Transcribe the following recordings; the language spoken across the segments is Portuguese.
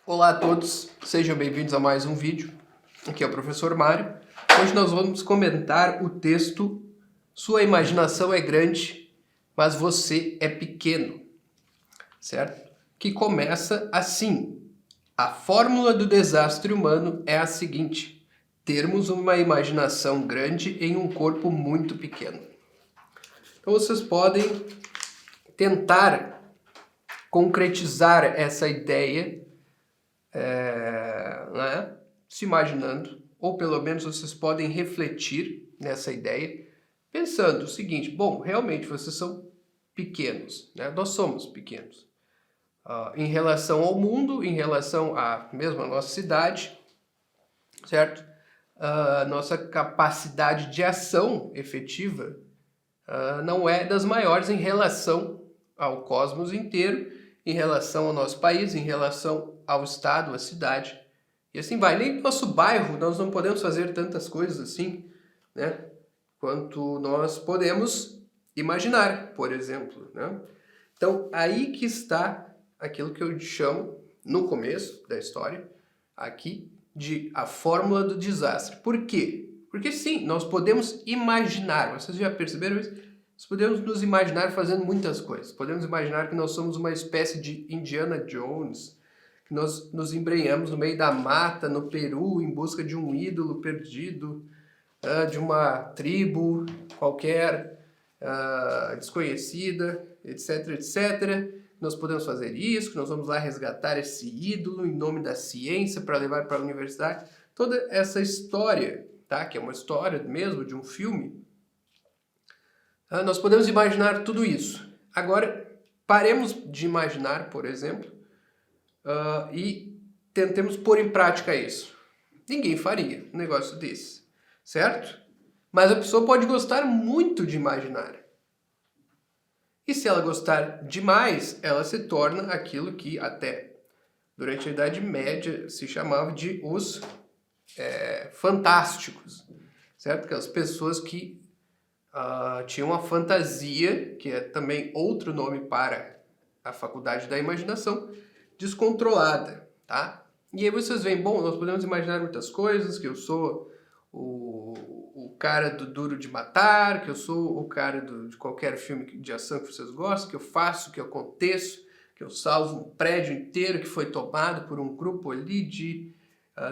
Olá a todos, sejam bem-vindos a mais um vídeo. Aqui é o professor Mário. Hoje nós vamos comentar o texto Sua imaginação é grande, mas você é pequeno, certo? Que começa assim: a fórmula do desastre humano é a seguinte: termos uma imaginação grande em um corpo muito pequeno. Então vocês podem tentar concretizar essa ideia né, se imaginando, ou pelo menos vocês podem refletir nessa ideia, pensando o seguinte: bom, realmente vocês são pequenos, né? Nós somos pequenos. Em relação ao mundo, em relação à mesma nossa cidade, certo? Nossa capacidade de ação efetiva não é das maiores em relação ao cosmos inteiro, em relação ao nosso país, em relação ao estado, à cidade. E assim vai. Nem no nosso bairro nós não podemos fazer tantas coisas assim, né? Quanto nós podemos imaginar, por exemplo, né? Então, aí que está aquilo que eu chamo, no começo da história, aqui, de a fórmula do desastre. Por quê? Porque sim, nós podemos imaginar. Vocês já perceberam isso? Nós podemos nos imaginar fazendo muitas coisas. Podemos imaginar que nós somos uma espécie de Indiana Jones, que nós nos embrenhamos no meio da mata, no Peru, em busca de um ídolo perdido, de uma tribo qualquer, desconhecida, etc, etc. Nós podemos fazer isso, que nós vamos lá resgatar esse ídolo em nome da ciência para levar para a universidade. Toda essa história, tá? Que é uma história mesmo de um filme. Nós podemos imaginar tudo isso. Agora, paremos de imaginar, por exemplo, e tentemos pôr em prática isso. Ninguém faria um negócio desse, certo? Mas a pessoa pode gostar muito de imaginar. E se ela gostar demais, ela se torna aquilo que até durante a Idade Média se chamava de os fantásticos, certo? Aquelas pessoas que tinham uma fantasia, que é também outro nome para a faculdade da imaginação, descontrolada, tá? E aí vocês veem, bom, nós podemos imaginar muitas coisas, que eu sou o cara do Duro de Matar, que eu sou o cara de qualquer filme de ação que vocês gostam, que eu faço, que eu aconteço, que eu salvo um prédio inteiro que foi tomado por um grupo ali de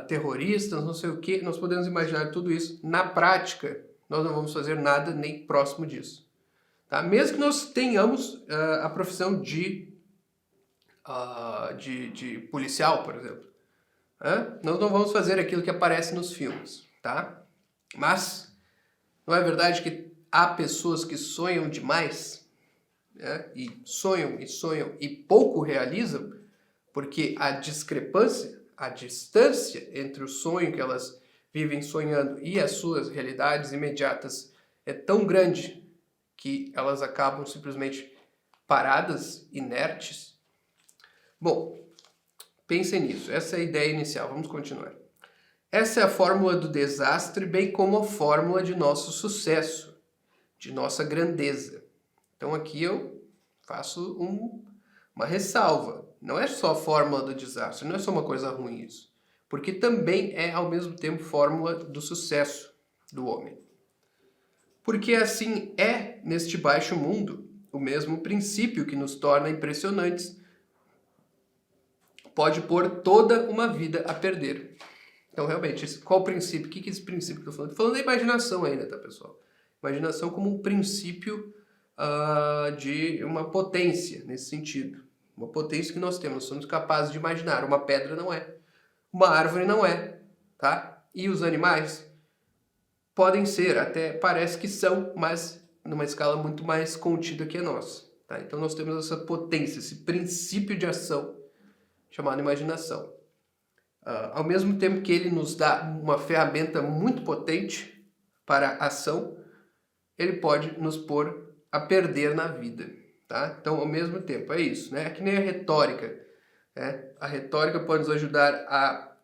terroristas, não sei o que. Nós podemos imaginar tudo isso. Na prática, nós não vamos fazer nada nem próximo disso. Tá? Mesmo que nós tenhamos a profissão de policial, por exemplo. Nós não vamos fazer aquilo que aparece nos filmes, tá? Mas não é verdade que há pessoas que sonham demais, né? E sonham e pouco realizam, porque a discrepância, a distância entre o sonho que elas vivem sonhando e as suas realidades imediatas é tão grande que elas acabam simplesmente paradas, inertes. Bom, pensem nisso. Essa é a ideia inicial. Vamos continuar. Essa é a fórmula do desastre, bem como a fórmula de nosso sucesso, de nossa grandeza. Então aqui eu faço uma ressalva. Não é só a fórmula do desastre, não é só uma coisa ruim isso. Porque também é, ao mesmo tempo, fórmula do sucesso do homem. Porque assim é, neste baixo mundo, o mesmo princípio que nos torna impressionantes pode pôr toda uma vida a perder. Então, realmente, qual o princípio? O que é esse princípio que eu estou falando? Estou falando da imaginação ainda, tá, pessoal? Imaginação como um princípio de uma potência, nesse sentido. Uma potência que nós temos, nós somos capazes de imaginar. Uma pedra não é. Uma árvore não é, tá? E os animais podem ser, até parece que são, mas numa escala muito mais contida que a nossa, tá? Então, nós temos essa potência, esse princípio de ação chamado imaginação. Ao mesmo tempo que ele nos dá uma ferramenta muito potente para a ação, ele pode nos pôr a perder na vida, tá? Então, ao mesmo tempo, é isso, né? É que nem a retórica, né? A retórica pode nos ajudar a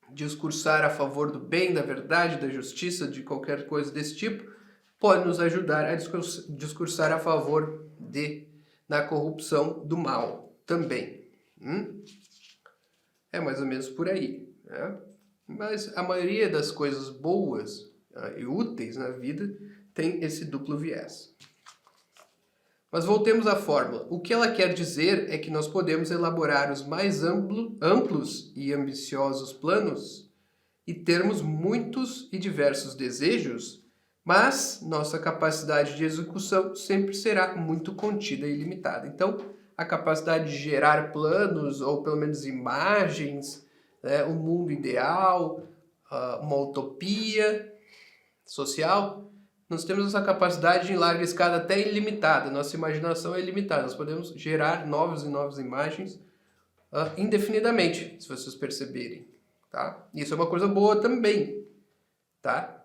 discursar a favor do bem, da verdade, da justiça, de qualquer coisa desse tipo, pode nos ajudar a discursar a favor da corrupção, do mal também. É mais ou menos por aí, né? Mas a maioria das coisas boas e úteis na vida tem esse duplo viés. Mas voltemos à fórmula. O que ela quer dizer é que nós podemos elaborar os mais amplos e ambiciosos planos e termos muitos e diversos desejos, mas nossa capacidade de execução sempre será muito contida e limitada. Então, a capacidade de gerar planos, ou pelo menos imagens, né, um mundo ideal, uma utopia social, nós temos essa capacidade em larga escala até ilimitada. Nossa imaginação é ilimitada. Nós podemos gerar novas e novas imagens indefinidamente, se vocês perceberem. Tá? Isso é uma coisa boa também, tá?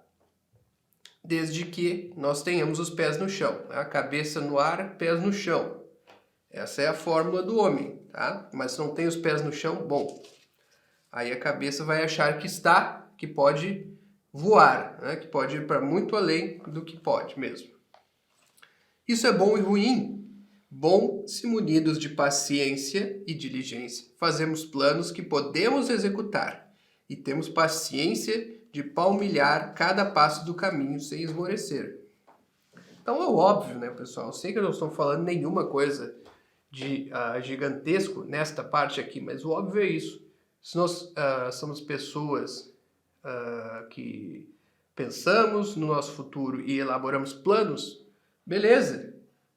Desde que nós tenhamos os pés no chão. Né? A cabeça no ar, pés no chão. Essa é a fórmula do homem, tá? Mas se não tem os pés no chão, bom. Aí a cabeça vai achar que pode voar, né? Que pode ir para muito além do que pode mesmo. Isso é bom e ruim? Bom se munidos de paciência e diligência, fazemos planos que podemos executar e temos paciência de palmilhar cada passo do caminho sem esmorecer. Então é óbvio, né, pessoal? Eu sei que eu não estou falando nenhuma coisa de gigantesco nesta parte aqui, mas o óbvio é isso. Se nós somos pessoas que pensamos no nosso futuro e elaboramos planos, beleza,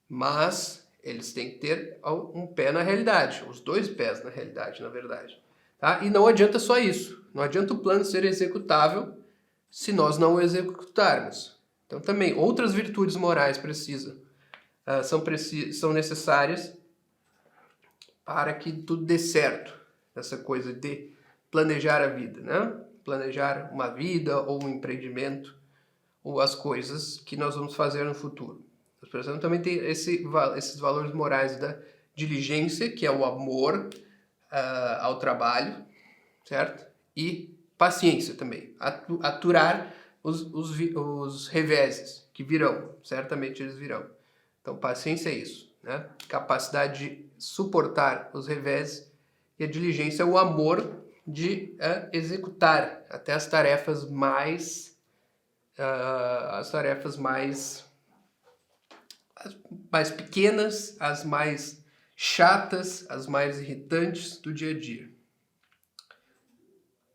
mas eles têm que ter um pé na realidade, os dois pés na realidade, na verdade. Tá? E não adianta só isso, não adianta o plano ser executável se nós não o executarmos. Então também outras virtudes morais são necessárias para que tudo dê certo, essa coisa de planejar a vida, né? Planejar uma vida ou um empreendimento ou as coisas que nós vamos fazer no futuro. Nós precisamos também ter esses valores morais da diligência, que é o amor ao trabalho, certo? E paciência também, aturar os reveses que virão, certamente eles virão. Então paciência é isso, né? Capacidade de suportar os reveses, e a diligência é o amor de executar até as tarefas mais pequenas, as mais chatas, as mais irritantes do dia a dia.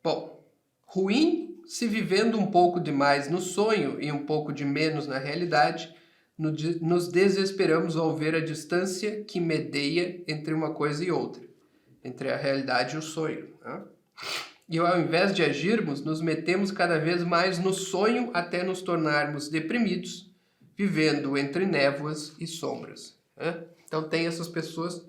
Bom, ruim se vivendo um pouco demais no sonho e um pouco de menos na realidade, nos desesperamos ao ver a distância que medeia entre uma coisa e outra, entre a realidade e o sonho, né? E ao invés de agirmos, nos metemos cada vez mais no sonho até nos tornarmos deprimidos, vivendo entre névoas e sombras, né? Então tem essas pessoas,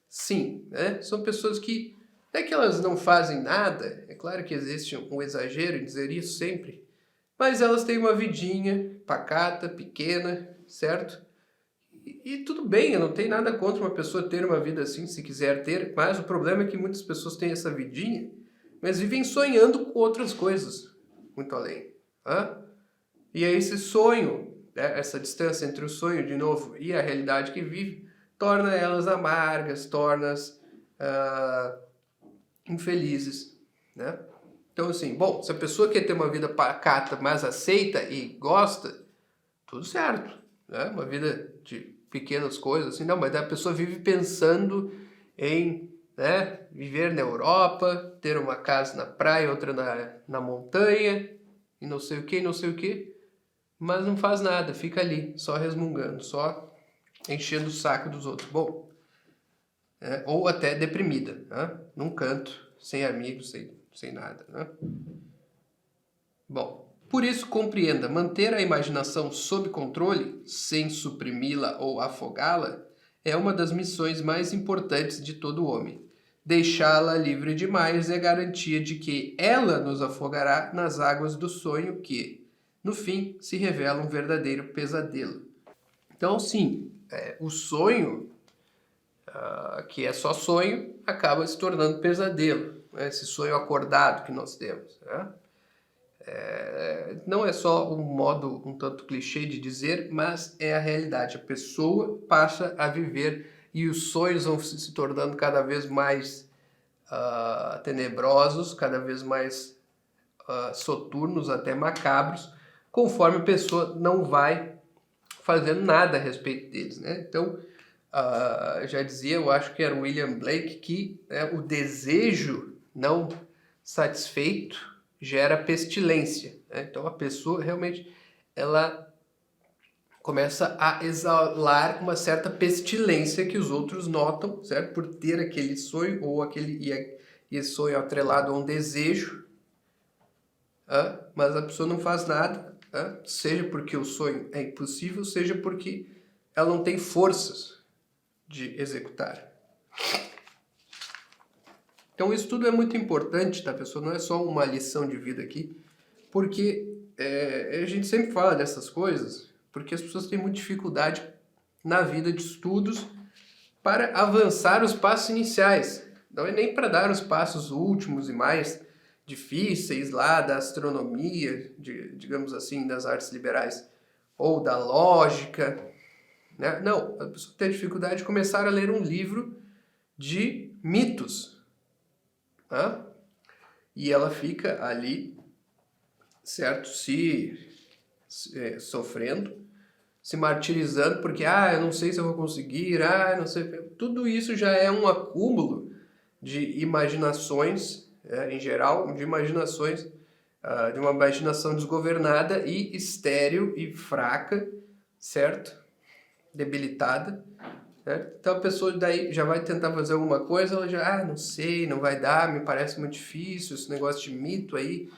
sim, né? São pessoas que, até que elas não fazem nada, é claro que existe um exagero em dizer isso sempre, mas elas têm uma vidinha pacata, pequena, certo? E tudo bem, eu não tenho nada contra uma pessoa ter uma vida assim, se quiser ter, mas o problema é que muitas pessoas têm essa vidinha, mas vivem sonhando com outras coisas, muito além. E aí esse sonho, né, essa distância entre o sonho, de novo, e a realidade que vive, torna elas amargas, torna-as infelizes, né? Então assim, bom, se a pessoa quer ter uma vida pacata, mas aceita e gosta, tudo certo, né? Uma vida de pequenas coisas, assim, não, mas a pessoa vive pensando em, né, viver na Europa, ter uma casa na praia, outra na montanha, e não sei o que, mas não faz nada, fica ali, só resmungando, só enchendo o saco dos outros. Bom, ou até deprimida, né? Num canto, sem amigos, sem nada, né? Bom, por isso compreenda, manter a imaginação sob controle, sem suprimi-la ou afogá-la, é uma das missões mais importantes de todo homem. Deixá-la livre demais é garantia de que ela nos afogará nas águas do sonho que, no fim, se revela um verdadeiro pesadelo. Então, sim, o sonho, que é só sonho, acaba se tornando pesadelo, né? Esse sonho acordado que nós temos, né? Não é só um modo um tanto clichê de dizer, mas é a realidade. A pessoa passa a viver e os sonhos vão se tornando cada vez mais tenebrosos, cada vez mais soturnos, até macabros, conforme a pessoa não vai fazendo nada a respeito deles, né? Então, já dizia, eu acho que era William Blake, que o desejo não satisfeito gera pestilência, né? Então, a pessoa realmente ela começa a exalar uma certa pestilência que os outros notam, certo? Por ter aquele sonho ou e esse sonho atrelado a um desejo, mas a pessoa não faz nada, seja porque o sonho é impossível, seja porque ela não tem forças de executar. Então isso tudo é muito importante, tá, pessoal? Não é só uma lição de vida aqui, porque a gente sempre fala dessas coisas, porque as pessoas têm muita dificuldade na vida de estudos para avançar os passos iniciais. Não é nem para dar os passos últimos e mais difíceis lá da astronomia, digamos assim, das artes liberais, ou da lógica, né? Não, a pessoa tem dificuldade de começar a ler um livro de mitos, né? E ela fica ali, certo, sofrendo, se martirizando, porque, eu não sei se eu vou conseguir, não sei. Tudo isso já é um acúmulo de imaginações, em geral, de imaginações, de uma imaginação desgovernada e estéril e fraca, certo? Debilitada. Certo? Então a pessoa daí já vai tentar fazer alguma coisa, ela já, não sei, não vai dar, me parece muito difícil esse negócio de mito aí,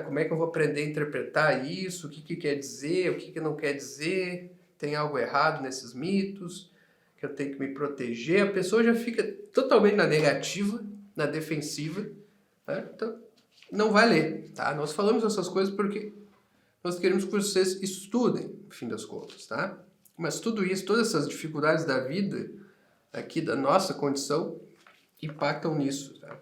como é que eu vou aprender a interpretar isso, o que quer dizer, o que não quer dizer, tem algo errado nesses mitos, que eu tenho que me proteger. A pessoa já fica totalmente na negativa, na defensiva, né? Então não vai ler, tá? Nós falamos essas coisas porque nós queremos que vocês estudem, no fim das contas, tá? Mas tudo isso, todas essas dificuldades da vida, aqui da nossa condição, impactam nisso, tá?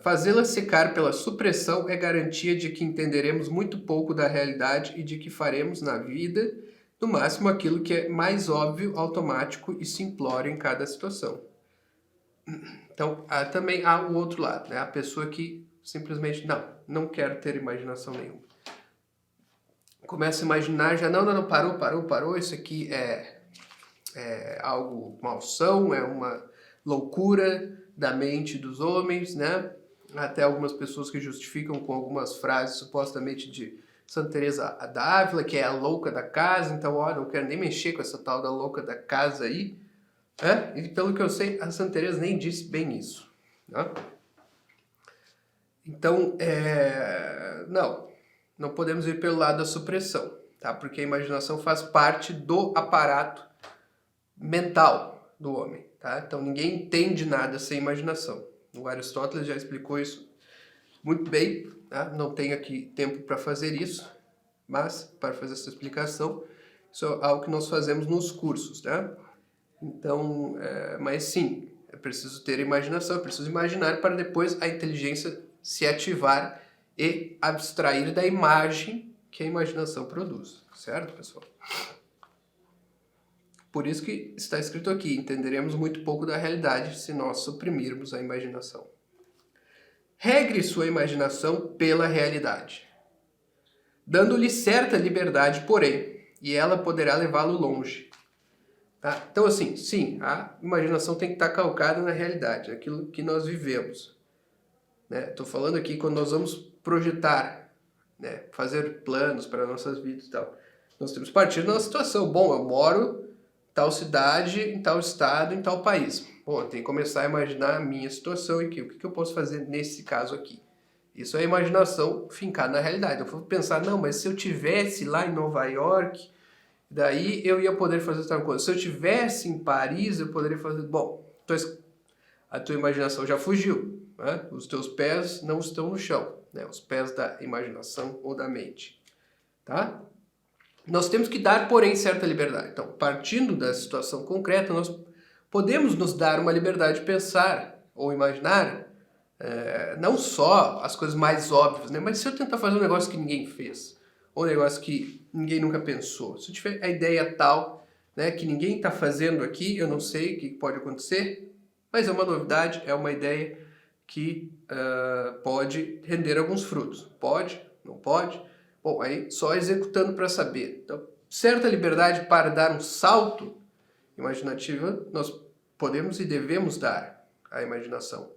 Fazê-la secar pela supressão é garantia de que entenderemos muito pouco da realidade e de que faremos na vida, no máximo, aquilo que é mais óbvio, automático e simplório em cada situação. Então, também há o outro lado, né? A pessoa que simplesmente, não quero ter imaginação nenhuma. Começa a imaginar, já não, parou, isso aqui é algo malsão, é uma loucura da mente dos homens, né? Até algumas pessoas que justificam com algumas frases supostamente de Santa Teresa da Ávila, que é a louca da casa, então, não quero nem mexer com essa tal da louca da casa aí, né? E pelo que eu sei, a Santa Teresa nem disse bem isso, né? Então, não podemos ir pelo lado da supressão, tá? Porque a imaginação faz parte do aparato mental do homem, tá? Então ninguém entende nada sem imaginação. O Aristóteles já explicou isso muito bem, tá? Não tenho aqui tempo para fazer isso, mas para fazer essa explicação, isso é algo que nós fazemos nos cursos, tá? Então, mas sim, é preciso ter imaginação, é preciso imaginar para depois a inteligência se ativar e abstrair da imagem que a imaginação produz, certo, pessoal? Por isso que está escrito aqui, entenderemos muito pouco da realidade se nós suprimirmos a imaginação. Regre sua imaginação pela realidade, dando-lhe certa liberdade, porém, e ela poderá levá-lo longe. Tá? Então, assim, sim, a imaginação tem que estar calcada na realidade, naquilo que nós vivemos. Estou falando aqui quando nós vamos projetar, né, fazer planos para nossas vidas e tal. Nós temos que partir de uma situação. Bom, eu moro em tal cidade, em tal estado, em tal país. Bom, eu tenho que começar a imaginar a minha situação aqui. O que eu posso fazer nesse caso aqui? Isso é a imaginação fincada na realidade. Eu vou pensar, não, mas se eu tivesse lá em Nova York, daí eu ia poder fazer tal coisa. Se eu tivesse em Paris, eu poderia fazer... Bom, a tua imaginação já fugiu, né? Os teus pés não estão no chão, né? Os pés da imaginação ou da mente, tá? Nós temos que dar, porém, certa liberdade. Então, partindo da situação concreta, nós podemos nos dar uma liberdade de pensar ou imaginar não só as coisas mais óbvias, né? Mas se eu tentar fazer um negócio que ninguém fez, ou um negócio que ninguém nunca pensou, se eu tiver a ideia tal né, que ninguém está fazendo aqui, eu não sei o que pode acontecer, mas é uma novidade, é uma ideia que pode render alguns frutos. Pode, não pode? Bom, aí só executando para saber. Então, certa liberdade para dar um salto imaginativo, nós podemos e devemos dar à imaginação,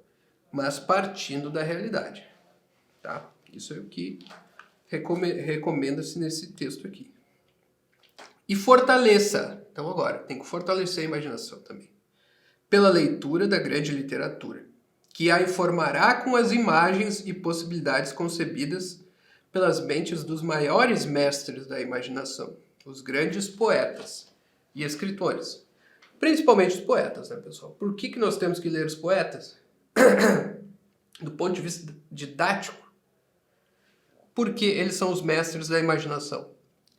mas partindo da realidade. Tá? Isso é o que recomenda-se nesse texto aqui. E fortaleça. Então agora, tem que fortalecer a imaginação também. Pela leitura da grande literatura, que a informará com as imagens e possibilidades concebidas pelas mentes dos maiores mestres da imaginação, os grandes poetas e escritores. Principalmente os poetas, né, pessoal? Por que nós temos que ler os poetas? Do ponto de vista didático, porque eles são os mestres da imaginação.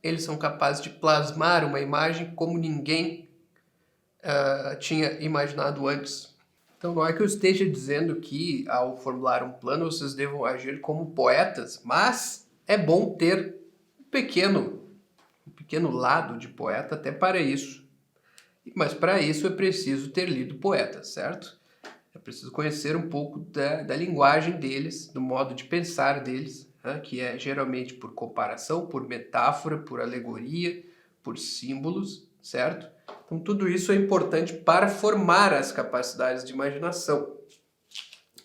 Eles são capazes de plasmar uma imagem como ninguém tinha imaginado antes. Então não é que eu esteja dizendo que ao formular um plano vocês devam agir como poetas, mas é bom ter um pequeno lado de poeta até para isso. Mas para isso é preciso ter lido poetas, certo? É preciso conhecer um pouco da linguagem deles, do modo de pensar deles, né? Que é geralmente por comparação, por metáfora, por alegoria, por símbolos, certo? Então tudo isso é importante para formar as capacidades de imaginação,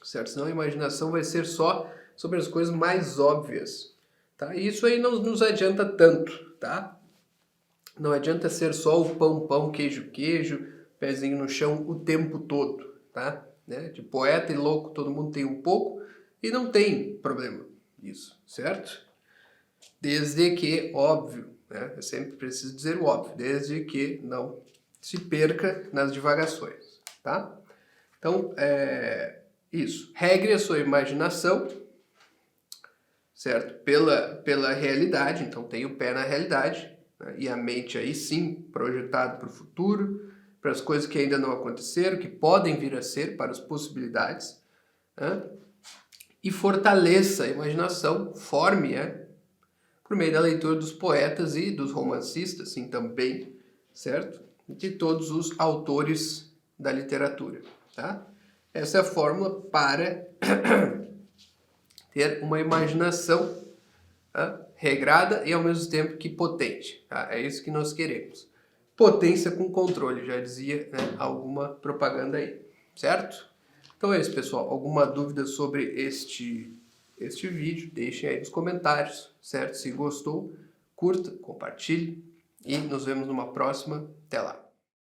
certo? Senão a imaginação vai ser só sobre as coisas mais óbvias, tá? E isso aí não nos adianta tanto, tá? Não adianta ser só o pão, pão, queijo, queijo, pezinho no chão o tempo todo, tá? Né? De poeta e louco todo mundo tem um pouco e não tem problema isso, certo? Desde que, óbvio, né? Eu sempre preciso dizer o óbvio, desde que não se perca nas divagações, tá? Então, isso. Regre a sua imaginação, certo? Pela realidade, então tem o pé na realidade, né? E a mente aí sim projetado para o futuro, para as coisas que ainda não aconteceram, que podem vir a ser, para as possibilidades, né? E fortaleça a imaginação, forme-a por meio da leitura dos poetas e dos romancistas, sim, também, certo? De todos os autores da literatura, tá? Essa é a fórmula para ter uma imaginação, tá, regrada e ao mesmo tempo que potente, tá? É isso que nós queremos. Potência com controle, já dizia, né, alguma propaganda aí, certo? Então é isso, pessoal. Alguma dúvida sobre este vídeo, deixem aí nos comentários, certo? Se gostou, curta, compartilhe e nos vemos numa próxima. Até lá!